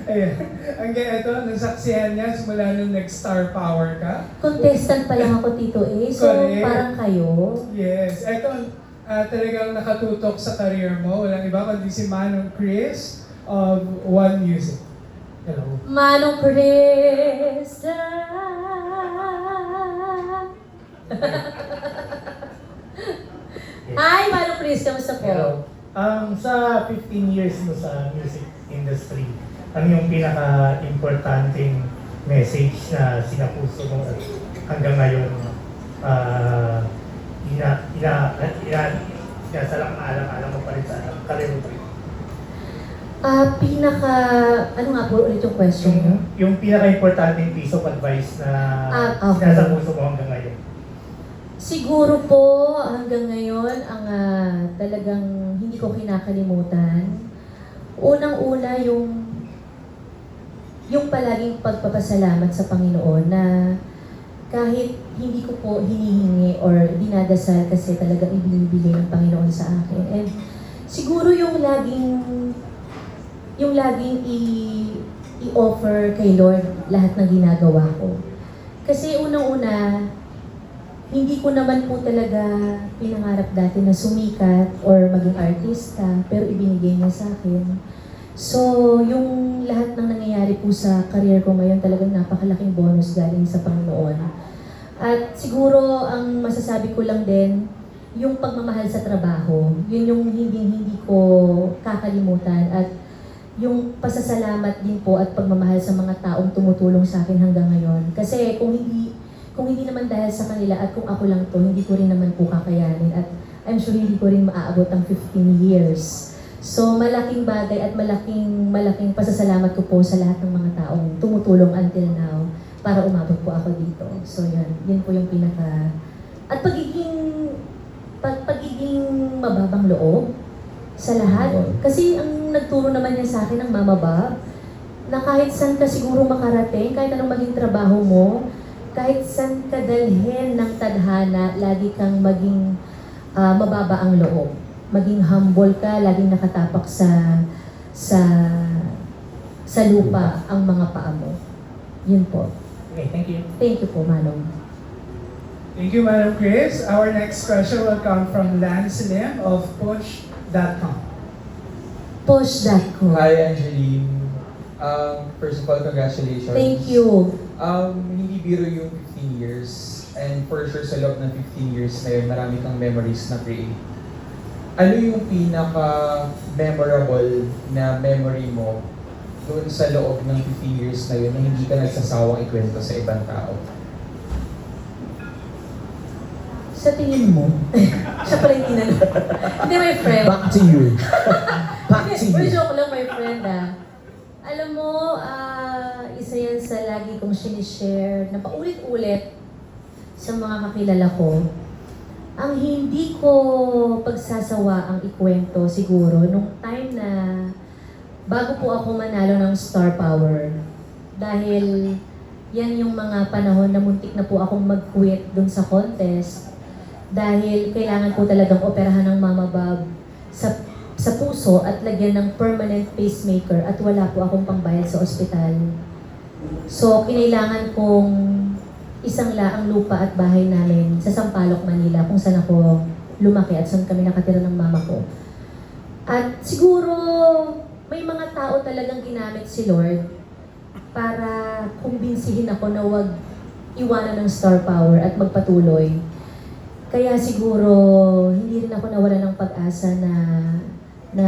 Ayan. Hanggang ito, nasaksihan niya simula nung nag-star power ka. Contestant pa lang ako, Tito A. So, Correct. parang kayo. Yes. Ito, talagang nakatutok sa career mo. Walang iba kundi si Manong Chris of One Music. Hello. Manong Chris. Hi, Manong Chris. Kamusta po? Hello. Sa 15 years mo sa music industry, ano yung pinaka-importanting message na sinapuso mo at hanggang ngayon alam mo pa rin sa career mo? Ano nga po ulit yung question mo? Yung pinaka-importanting piece of advice na Okay. nasa puso mo hanggang ngayon. Siguro po, hanggang ngayon, ang talagang hindi ko kinakalimutan, unang-una yung palaging pagpapasalamat sa Panginoon na kahit hindi ko po hinihingi or dinadasal kasi talagang ibinibigay ng Panginoon sa akin. And siguro yung laging i-offer kay Lord lahat ng ginagawa ko. Kasi unang-una, hindi ko naman po talaga pinangarap dati na sumikat or maging artista, pero ibinigay niya sa akin. So, yung lahat ng nangyayari po sa career ko ngayon, talagang napakalaking bonus galing sa Panginoon. At siguro, ang masasabi ko lang din, yung pagmamahal sa trabaho, yun yung hindi ko kakalimutan. At yung pasasalamat din po at pagmamahal sa mga taong tumutulong sa akin hanggang ngayon. Kasi kung hindi naman dahil sa kanila at kung ako lang to, hindi ko rin naman po kakayanin. At I'm sure hindi ko rin maaabot ang 15 years. So malaking bagay at malaking pasasalamat ko po sa lahat ng mga taong tumutulong until now para umabot po ako dito. So yun po yung pinaka... At pagiging mababang loob sa lahat. Kasi ang nagturo naman niya sa akin ng Mama Bob, na kahit saan ka siguro makarating, kahit anong maging trabaho mo, kahit saan ka dalhin ng tadhana, lagi kang maging mababa ang loob. Maging humble ka, laging nakatapak sa lupa ang mga paa mo. Yun po. Okay, thank you. Thank you po, Manong. Thank you, Madam Chris. Our next question will come from Lance Lim of Push.com. Push.com. Hi, Angeline. First of all, congratulations. Thank you. Hindi biro yung 15 years. And for sure, sa loob ng 15 years na yun, marami kang memories na create. Ano yung pinaka-memorable na memory mo doon sa loob ng 15 years na yun na hindi ka nagsasawang ikwento sa ibang tao? Sa tingin mo? Siya pala yung tinanong. Hindi, my friend. Back to you. Back to Hindi, you. joke lang, my friend, Alam mo, isa yan sa lagi kong sinishare na paulit-ulit sa mga kakilala ko. Ang hindi ko pagsasawa ang ikwento siguro nung time na bago po ako manalo ng Star Power. Dahil yan yung mga panahon na muntik na po akong mag-quit dun sa contest. Dahil kailangan ko talagang operahan ng Mama Bob sa puso at lagyan ng permanent pacemaker at wala po akong pangbayad sa ospital. So, kinailangan kong isang laang lupa at bahay namin sa Sampaloc, Manila, kung saan ako lumaki at saan kami nakatira ng mama ko. At siguro, may mga tao talagang ginamit si Lord para kumbinsihin ako na wag iwanan ng Star Power at magpatuloy. Kaya siguro, hindi rin ako nawala ng pag-asa na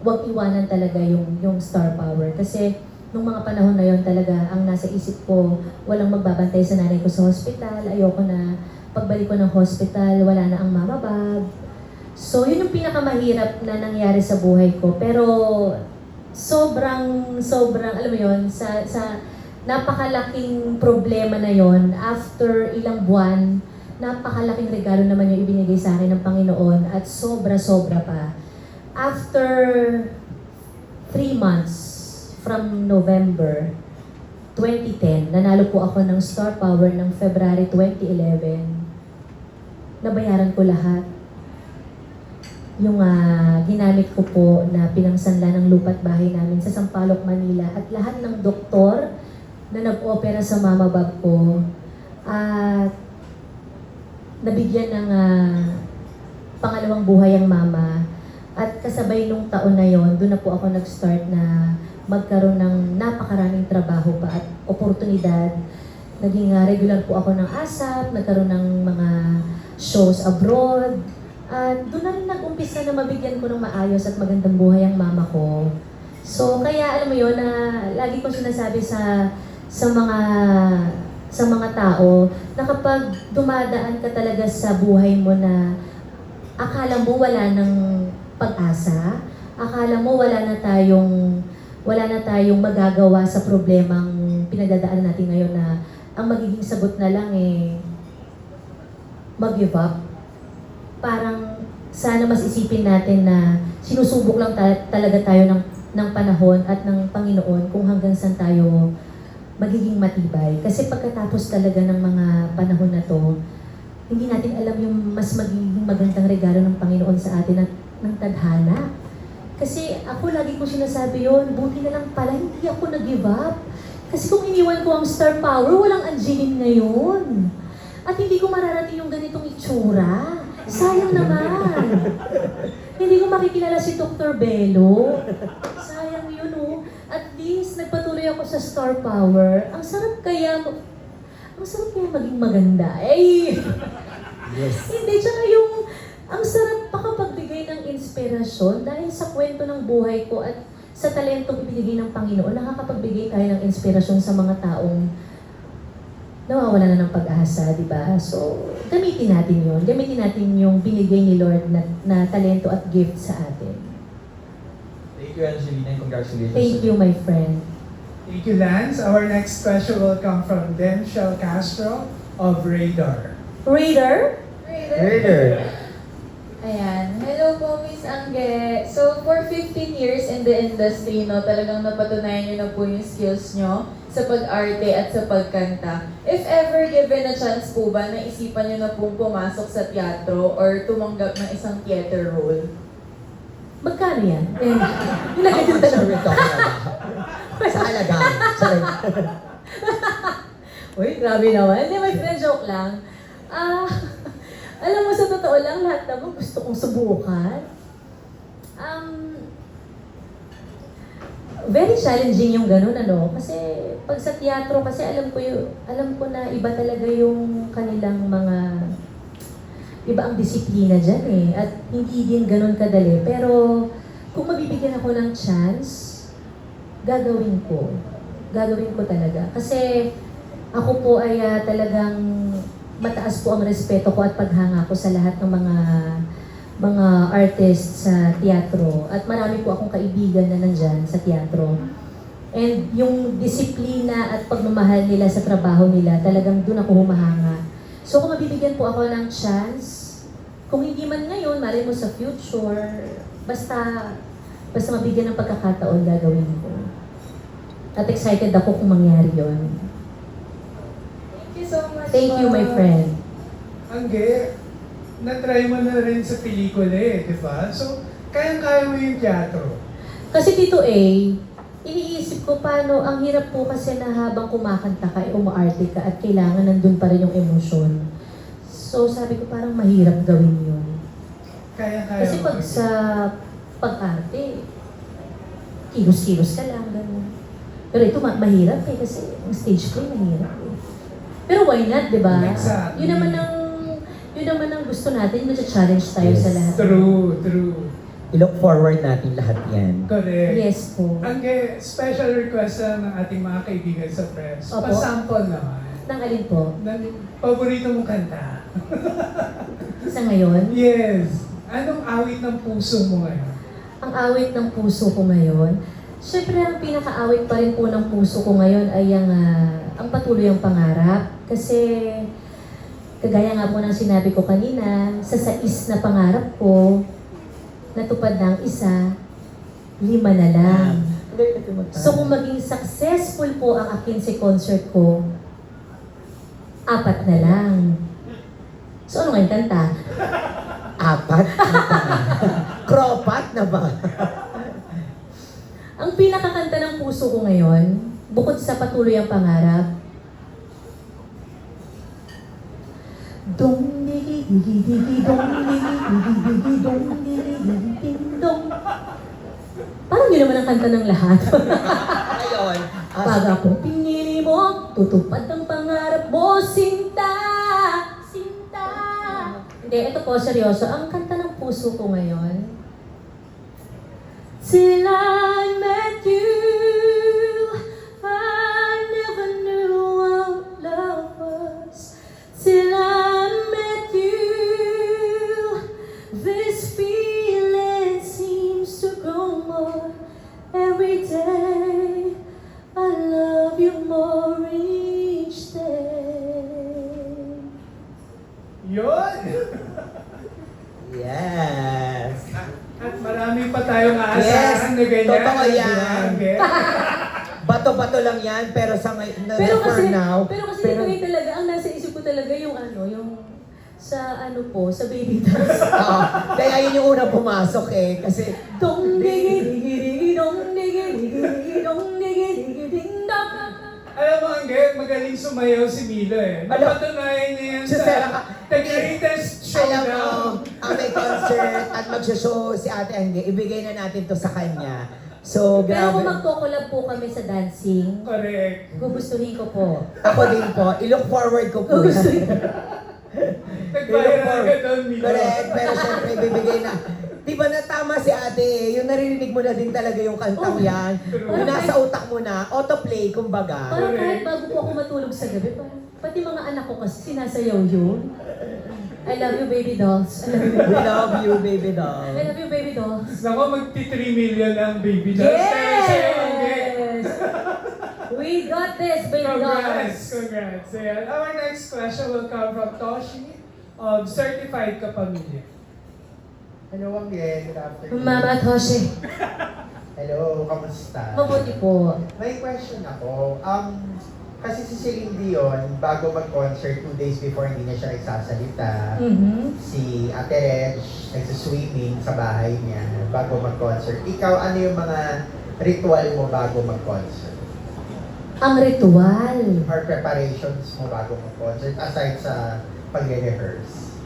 wag iwanan talaga yung Star Power. Kasi nung mga panahon na yon talaga, ang nasa isip ko, walang magbabantay sa nanay ko sa hospital. Ayoko na pagbalik ko ng hospital, wala na ang Mama Bob. So, yun yung pinakamahirap na nangyari sa buhay ko. Pero, sobrang, alam mo yun, sa napakalaking problema na yon after ilang buwan, napakalaking regalo naman yung ibinigay sa akin ng Panginoon at sobra-sobra pa. After 3 months from November 2010, nanalo po ako ng Star Power ng February 2011. Nabayaran ko lahat. ginamit ko po na pinangsanla ng lupa't bahay namin sa Sampaloc, Manila at lahat ng doktor na nag-opera sa Mama Bob ko at nabigyan ng pangalawang buhay ang mama. At kasabay nung taon na yon, doon na po ako nag-start na magkaroon ng napakaraming trabaho pa at oportunidad. Naging regular po ako ng ASAP, nagkaroon ng mga shows abroad. At doon na rin nag-umpisa na mabigyan ko ng maayos at magandang buhay ang mama ko. So kaya alam mo yon na lagi ko sinasabi sa mga tao na kapag dumadaan ka talaga sa buhay mo na akala mo wala ng pag-asa, akala mo wala na tayong magagawa sa problemang pinagdadaanan natin ngayon na ang magiging sagot na lang mag-give up. Parang sana mas isipin natin na sinusubok lang talaga tayo ng panahon at ng Panginoon kung hanggang saan tayo magiging matibay. Kasi pagkatapos talaga ng mga panahon na to, hindi natin alam yung mas magiging magandang regalo ng Panginoon sa atin ng tadhana. Kasi ako lagi ko sinasabi yon, buti na lang pala hindi ako nag-give up. Kasi kung iniwan ko ang star power, walang Angeline ngayon. At hindi ko mararating yung ganitong itsura. Sayang naman. Hindi ko makikilala si Dr. Bello. Sayang yun At least nagpatuloy ako sa star power. Ang sarap kaya maging maganda. Yes. Hindi, tsaka ang sarap makapagbigay ng inspirasyon dahil sa kwento ng buhay ko at sa talentong ibinigay ng Panginoon, nakakapagbigay tayo ng inspirasyon sa mga taong nawawala na ng pag-asa, di ba? So, gamitin natin yun. Gamitin natin yung binigay ni Lord na talento at gift sa atin. Thank you, Angelina, and congratulations. Thank you, my friend. Thank you, Lance. Our next question will come from Denshel Castro of Radar. Reader? Murder. Ayan. Hello po, Miss Angge. So, for 15 years in the industry, talagang napatunayan niyo na po yung skills niyo sa pag-arte at sa pagkanta. If ever given a chance po ba, naisipan niyo na pong pumasok sa teatro or tumanggap ng isang theater role? Magkano yan? How much are we talking about? Sa halaga. Uy, grabe naman. Hindi, my friend, joke lang. Alam mo, sa totoo lang, lahat naman gusto kong subukan. Very challenging yung ganun, Kasi pag sa teatro, kasi alam ko na iba talaga yung kanilang iba ang disiplina dyan At hindi din ganun kadali. Pero kung mabibigyan ako ng chance, gagawin ko. Gagawin ko talaga. Kasi ako po ay talagang mataas po ang respeto ko at paghanga ko sa lahat ng mga artists sa teatro. At marami po akong kaibigan na nandyan sa teatro. And yung disiplina at pagmamahal nila sa trabaho nila, talagang doon ako humahanga. So kung mabibigyan po ako ng chance, kung hindi man ngayon, malay mo sa future, basta mabigyan ng pagkakataon, gagawin ko. At excited ako kung mangyari yon. Thank you so much. Thank you, my friend. Angge, na-try mo na rin sa pelikula di ba? So, kayang-kaya mo yung teatro. Kasi Tito A, iniisip ko paano, ang hirap po kasi na habang kumakanta ka, umaarte ka at kailangan nandun pa rin yung emosyon. So sabi ko parang mahirap gawin yun. Kaya-kaya Kasi mo. pag sa pag-arte, kilos-kilos ka lang, gano'n. Pero ito mahirap kasi ang stage play mahirap Pero why not, di ba? Exactly. Yun naman ang gusto natin, challenge tayo Yes. sa lahat. True. I-look forward natin lahat yan. Correct. Yes po. Angge, special request lang ng ating mga kaibigan sa press. Opo. Pa-sample naman. Nang alin po? Ng paborito mong kanta. Sa ngayon? Yes. Anong awit ng puso mo ngayon? Ang awit ng puso ko ngayon, syempre ang pinaka-awit pa rin po ng puso ko ngayon ay ang patuloy ang pangarap. Kasi kagaya nga po ng sinabi ko kanina, sa 6 na pangarap ko, natupad na ang isa, 5 na lang. So kung maging successful po ang Akinse concert ko, 4 na lang. So ano ngayon kanta? Apat? Kropat na ba? Ang pinakakanta ng puso ko ngayon, bukod sa Patuloy ang Pangarap, dong digi digi digi dong digi digi digi dong digi digi ding dong. Parang yun naman ang kanta ng lahat. Ngayon, Pag ako pinili mo, tutupad ang pangarap mo, Sinta! Sinta! Hindi, ito po, seryoso. Ang kanta ng puso ko ngayon, Till I met you, I never knew what love was. Till I met you, this feeling seems to grow more every day. I love you more each day. Yun! yes. At marami pa tayong Yes, aasahan na ganyan. totoo yan. Di ba, Angge? Bato-bato lang yan, pero sa Pero for kasi, now. pero kasi tuloy talaga, ang nasa isip ko talaga yung sa baby dance. Oo, kaya yun yung unang pumasok eh. Kasi, Dong digi digi digi dong digi digi digi dong digi digi ding dong. Alam mo, Angge, magaling sumayaw si Milo eh. Napatunayan niya yan Gisela, sa The Greatest alam mo, Showdown. ang may concert at mag-show si Ate Angge, ibigay na natin to sa kanya. So, Pero kung grabe. magko-collab po kami sa dancing, Correct. gugustuhin ko po. Ako din po, i-look forward ko po. Gugustuhin. Nagviral ka doon, Milo. Correct, pero syempre ibibigay na. Di ba na tama si ate eh, yung naririnig mo na din talaga yung kantang Oh, yan. true. Yung nasa utak mo na, autoplay, kumbaga. Parang kahit bago po ako matulog sa gabi, pati mga anak ko kasi sinasayaw yun. I love you, baby dolls. I love you, We love you, baby doll. I love you, baby dolls. Nako, magti-3 million ang baby dance. Pero sa'yo, Angge. Yes! We got this, baby Congrats, dolls. congrats. Ayan. Our next question will come from Toshi of Certified Kapamilya. Hello, Angge. Good afternoon. Mama Toshi, Hello, kamusta? mabuti po. May question ako. Kasi si Celine Dion, bago mag-concert, 2 days before, hindi na siya nagsasalita. Si Ate Reg, nagsuswimming sa bahay niya bago mag-concert. Ikaw, ano yung mga ritual mo bago mag-concert? Ang ritual. Or preparations mo bago mag-concert, aside sa pag-rehearse?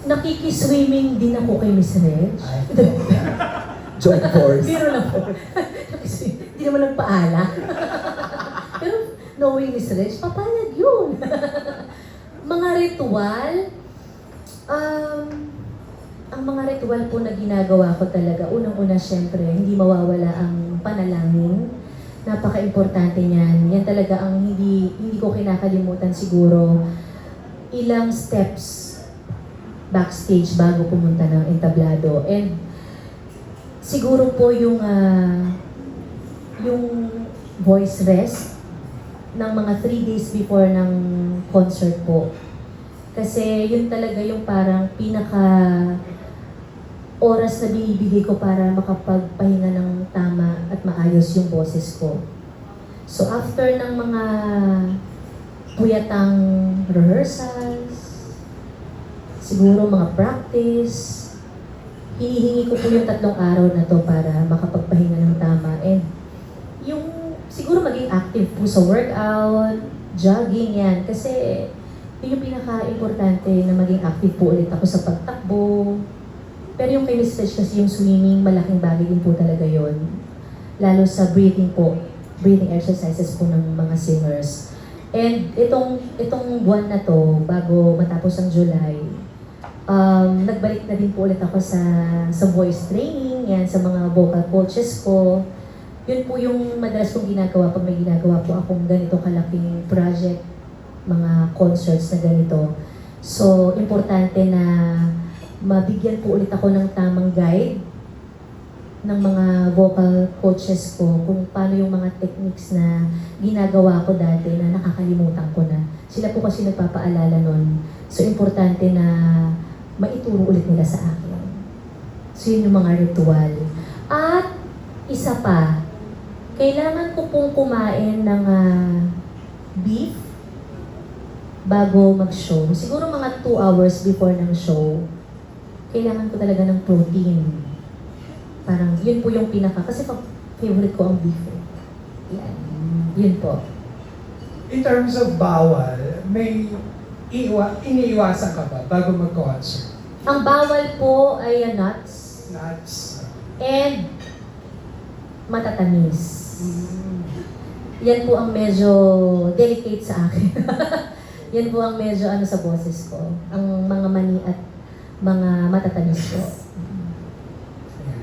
Nakikiswimming din ako kay Miss Reg. Ay, Joke force. Biro lang po. Hindi naman nagpaala. Pero knowing Miss Reg, papayag yun. Mga ritual, ang mga ritual po na ginagawa ko talaga, unang-una syempre, hindi mawawala ang panalangin. Napaka-importante niyan. Yan talaga ang hindi ko kinakalimutan siguro. Ilang steps backstage bago pumunta ng entablado. And siguro po yung voice rest ng mga 3 days before ng concert po. Kasi yun talaga yung parang pinaka oras na binibigay ko para makapagpahinga ng tama at maayos yung boses ko. So after ng mga puyatang rehearsals, siguro mga practice, hinihingi ko po yung 3 araw na to para makapagpahinga ng tama. And yung siguro maging active po sa workout, jogging yan. Kasi yun yung pinaka-importante na maging active po ulit ako sa pagtakbo. Pero yung kay Miss Reg kasi yung swimming, malaking bagay din po talaga yon. Lalo sa breathing po, breathing exercises po ng mga singers. And itong buwan na to, bago matapos ang July, nagbalik na din po ulit ako sa voice training, yan, sa mga vocal coaches ko. Yun po yung madalas kong ginagawa pag may ginagawa po akong ganito kalaking project, mga concerts na ganito. So, importante na mabigyan po ulit ako ng tamang guide ng mga vocal coaches ko kung paano yung mga techniques na ginagawa ko dati na nakakalimutan ko na. Sila po kasi nagpapaalala nun. So, importante na maituro ulit nila sa akin. So, yun yung mga ritual. At, isa pa, kailangan ko pong kumain ng beef bago mag-show. Siguro mga 2 hours before ng show. kailangan ko talaga ng protein. Parang yun po yung pinaka, kasi favorite ko ang beef. Yan. Yun po. In terms of bawal, may iniiwasan ka ba bago mag-concert? Ang bawal po ay nuts Nuts. and matatamis. Yan po ang medyo delicate sa akin. Yan po ang medyo ano sa boses ko. Ang mga mani at mga matatamis po.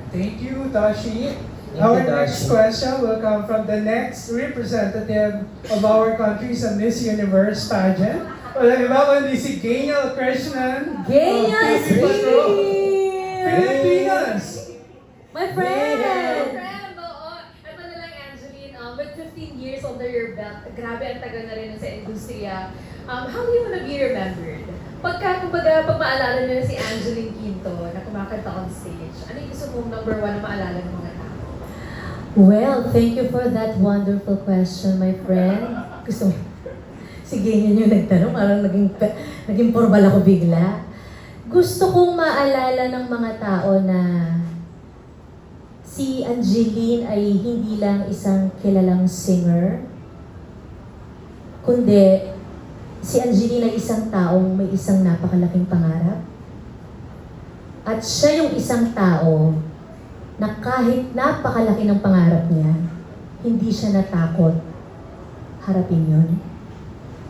Thank you, Tashi. Thank Our you, next Tashi. question will come from the next representative of our country sa Miss Universe pageant. Walang iba kundi si Gaynal Krishnan. Gaynal of Philippines. Dream! Filipinas! My friend! Friend, oo. Ito na lang, Angeline. With 15 years under your belt, grabe ang tagal na rin sa industriya. How do you want to be remembered? Pag maalala nyo na si Angeline Quinto na kumakanta on stage, ano yung gusto mong number 1 na maalala ng mga tao? Well, thank you for that wonderful question, my friend. Gusto mo? Sige, yun yung nagtanong. Parang naging porbal ako bigla. Gusto kong maalala ng mga tao na si Angeline ay hindi lang isang kilalang singer, kundi si Angeline ay isang taong may isang napakalaking pangarap. At siya yung isang tao na kahit napakalaki ng pangarap niya, hindi siya natakot harapin yun.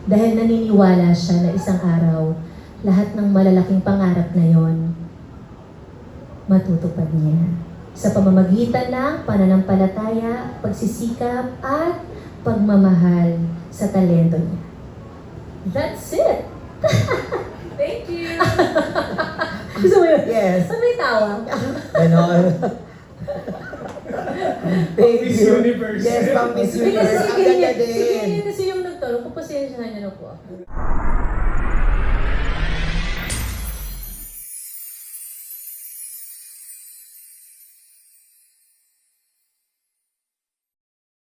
Dahil naniniwala siya na isang araw, lahat ng malalaking pangarap na yon matutupad niya. Sa pamamagitan ng pananampalataya, pagsisikap, at pagmamahal sa talento niya. That's it! Thank you! Gusto mo yun? Yes. Ba't may tawa? Ganon. Thank Miss you. Universe. Yes, pang Miss Kasi Universe. si Ang ganda Ganyan din. kasi yung nagtanong, papasensya na niya na po ako.